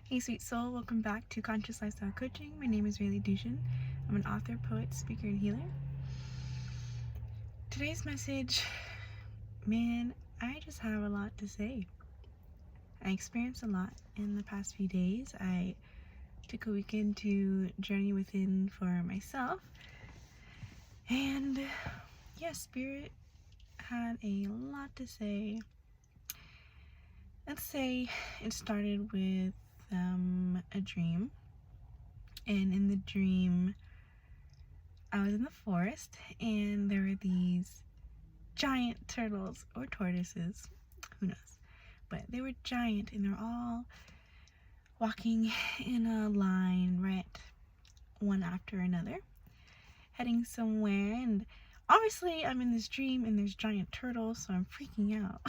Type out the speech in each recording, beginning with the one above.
Hey sweet soul, welcome back to Conscious Lifestyle Coaching. My name is Raileigh Duschen. I'm an author, poet, speaker, and healer. Today's message, man, I just have a lot to say. I experienced a lot in the past few days. I took a weekend to journey within for myself. And yeah, Spirit had a lot to say. Let's say it started with a dream. And in the dream, I was in the forest and there were these giant turtles or tortoises, who knows, but they were giant and they were all walking in a line, right, one after another, heading somewhere. And obviously I'm in this dream and there's giant turtles, so I'm freaking out.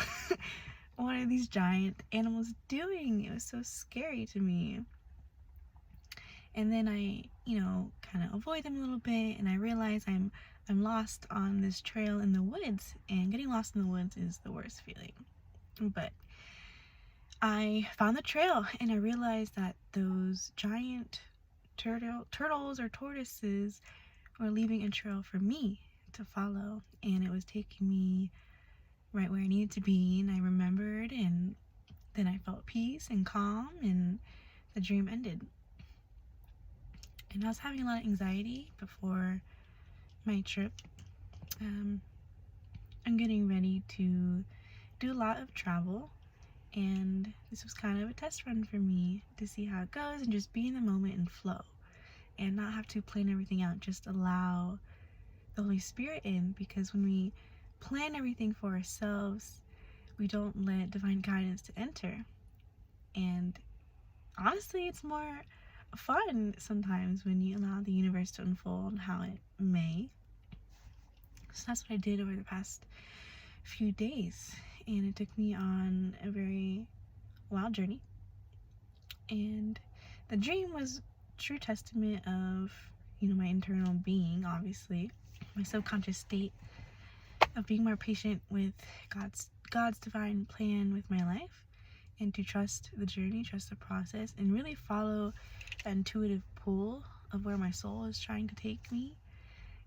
What are these giant animals doing? It was so scary to me. And then I, kind of avoid them a little bit, and I realize I'm lost on this trail in the woods, and getting lost in the woods is the worst feeling. But I found the trail, and I realized that those giant turtles or tortoises were leaving a trail for me to follow, and it was taking me right where I needed to be. And I remembered, and then I felt peace and calm, and the dream ended. And I was having a lot of anxiety before my trip. I'm getting ready to do a lot of travel, and this was kind of a test run for me to see how it goes and just be in the moment and flow and not have to plan everything out, just allow the Holy Spirit in, because when we plan everything for ourselves, we don't let divine guidance to enter. And honestly, it's more fun sometimes when you allow the universe to unfold how it may. So that's what I did over the past few days, and it took me on a very wild journey. And the dream was true testament of, my internal being, obviously, my subconscious state of being more patient with God's divine plan with my life, and to trust the journey, trust the process, and really follow the intuitive pull of where my soul is trying to take me,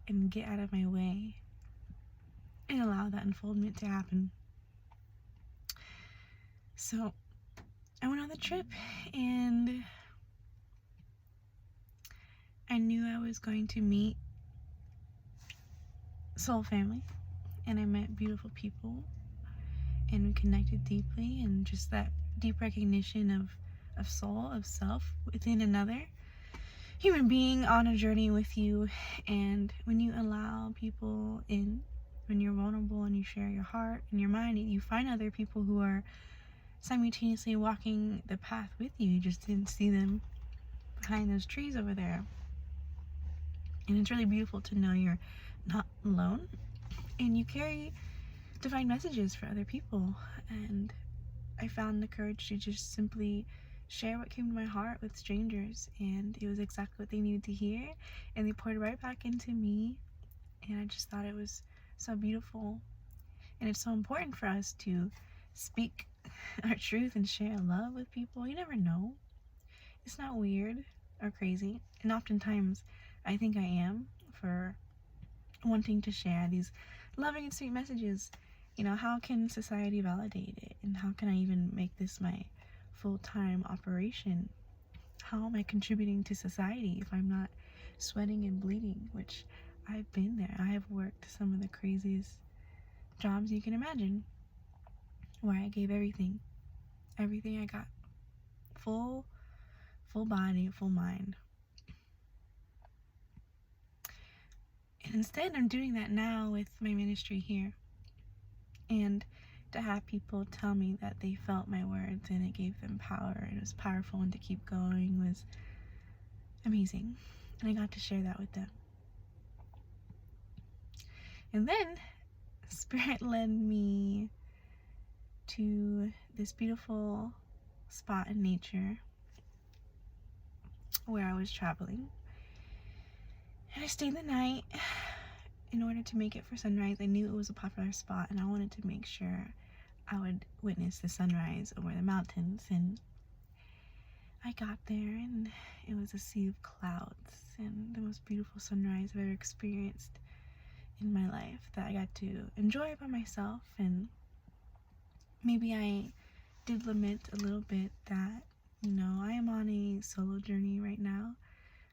and get out of my way and allow that unfoldment to happen. So I went on the trip, and I knew I was going to meet soul family, and I met beautiful people, and we connected deeply, and just that deep recognition of soul, of self within another human being on a journey with you. And when you allow people in, when you're vulnerable and you share your heart and your mind, you find other people who are simultaneously walking the path with you. You just didn't see them behind those trees over there. And it's really beautiful to know you're not alone, and you carry divine messages for other people. And I found the courage to just simply share what came to my heart with strangers, and it was exactly what they needed to hear, and they poured right back into me. And I just thought it was so beautiful. And it's so important for us to speak our truth and share love with people. You never know. It's not weird or crazy, and oftentimes I think I am, for wanting to share these loving and sweet messages. How can society validate it? And how can I even make this my full-time operation? How am I contributing to society if I'm not sweating and bleeding? Which I've been there. I have worked some of the craziest jobs you can imagine, where I gave everything I got, full body, full mind. And instead, I'm doing that now with my ministry here. And to have people tell me that they felt my words and it gave them power, and it was powerful, and to keep going was amazing. And I got to share that with them. And then Spirit led me to this beautiful spot in nature where I was traveling. And I stayed the night in order to make it for sunrise. I knew it was a popular spot, and I wanted to make sure I would witness the sunrise over the mountains. And I got there and it was a sea of clouds and the most beautiful sunrise I've ever experienced in my life that I got to enjoy by myself. And maybe I did lament a little bit that, I am on a solo journey right now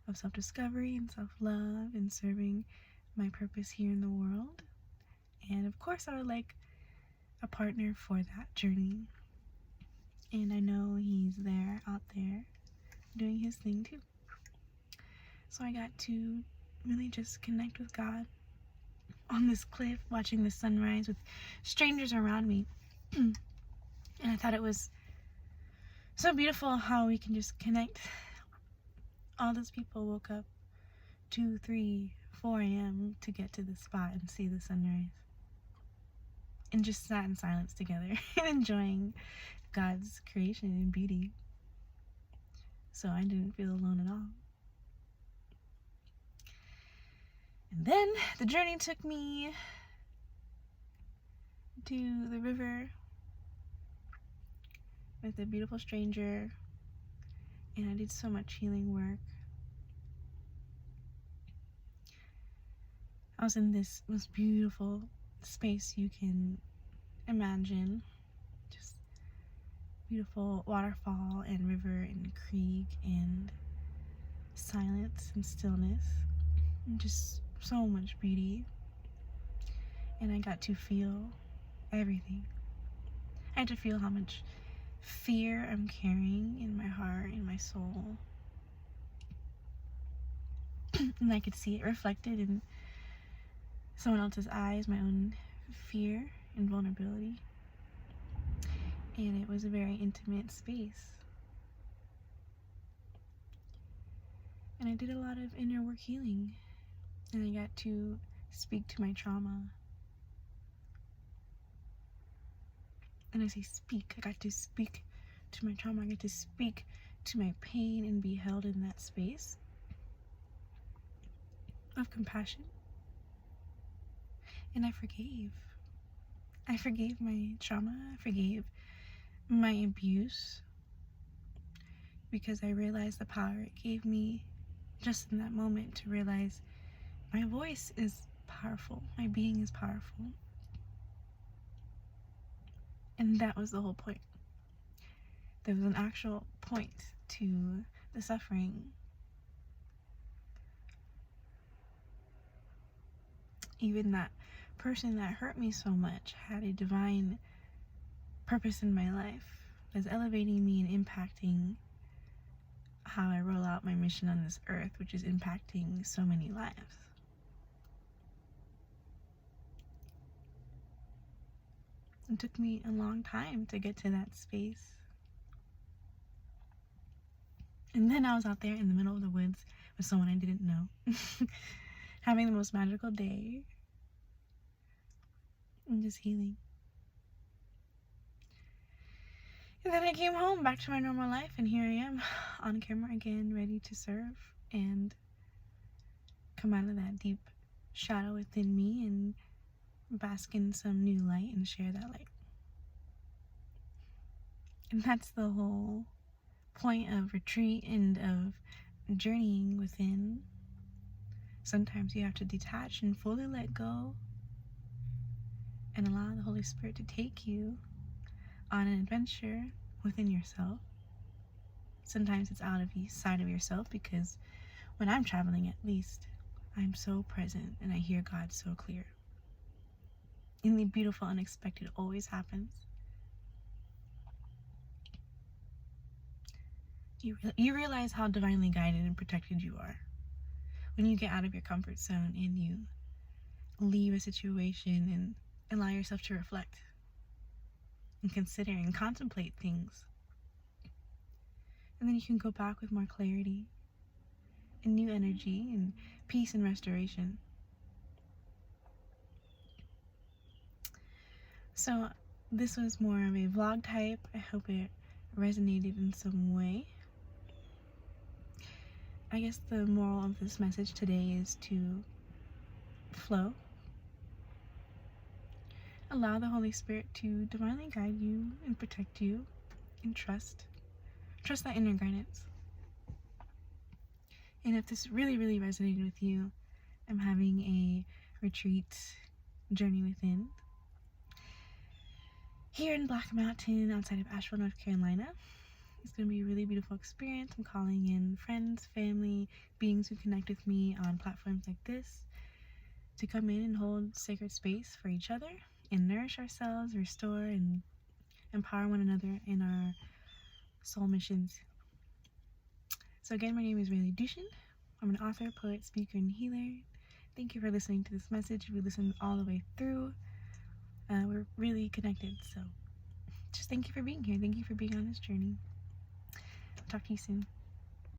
of self-discovery and self-love and serving my purpose here in the world. And of course I would like a partner for that journey. And I know he's there, out there, doing his thing too. So I got to really just connect with God on this cliff, watching the sunrise with strangers around me. And I thought it was so beautiful how we can just connect. All those people woke up 2, 3, 4 a.m. to get to the spot and see the sunrise. And just sat in silence together and enjoying God's creation and beauty. So I didn't feel alone at all. And then the journey took me to the river with a beautiful stranger, and I did so much healing work. I was in this most beautiful space you can imagine. Just beautiful waterfall and river and creek and silence and stillness and just so much beauty. And I got to feel everything. I had to feel how much fear I'm carrying in my heart, in my soul. And I could see it reflected in someone else's eyes, my own fear and vulnerability. And it was a very intimate space. And I did a lot of inner work healing. And I got to speak to my trauma. And I say speak. I got to speak to my trauma. I got to speak to my pain and be held in that space of compassion. And I forgave. I forgave my trauma. I forgave my abuse. Because I realized the power it gave me just in that moment to realize my voice is powerful. My being is powerful. And that was the whole point. There was an actual point to the suffering. Even that person that hurt me so much had a divine purpose in my life that's elevating me and impacting how I roll out my mission on this earth, which is impacting so many lives. It took me a long time to get to that space. And then I was out there in the middle of the woods with someone I didn't know, having the most magical day and just healing. And then I came home back to my normal life, and here I am on camera again, ready to serve and come out of that deep shadow within me and bask in some new light and share that light. And that's the whole point of retreat and of journeying within. Sometimes you have to detach and fully let go and allow the Holy Spirit to take you on an adventure within yourself. Sometimes it's out of sight of yourself, because when I'm traveling, at least, I'm so present and I hear God so clear. And the beautiful unexpected always happens. You realize how divinely guided and protected you are when you get out of your comfort zone and you leave a situation and allow yourself to reflect and consider and contemplate things. And then you can go back with more clarity and new energy and peace and restoration. So this was more of a vlog type. I hope it resonated in some way. I guess the moral of this message today is to flow. Allow the Holy Spirit to divinely guide you and protect you, and trust. trust that inner guidance. And if this really, really resonated with you, I'm having a retreat, Journey Within, here in Black Mountain outside of Asheville, North Carolina. It's going to be a really beautiful experience. I'm calling in friends, family, beings who connect with me on platforms like this to come in and hold sacred space for each other and nourish ourselves, restore, and empower one another in our soul missions. So again, my name is Raileigh Duschen. I'm an author, poet, speaker, and healer. Thank you for listening to this message. If you listened all the way through, we're really connected. So just thank you for being here. Thank you for being on this journey. Talk to you soon.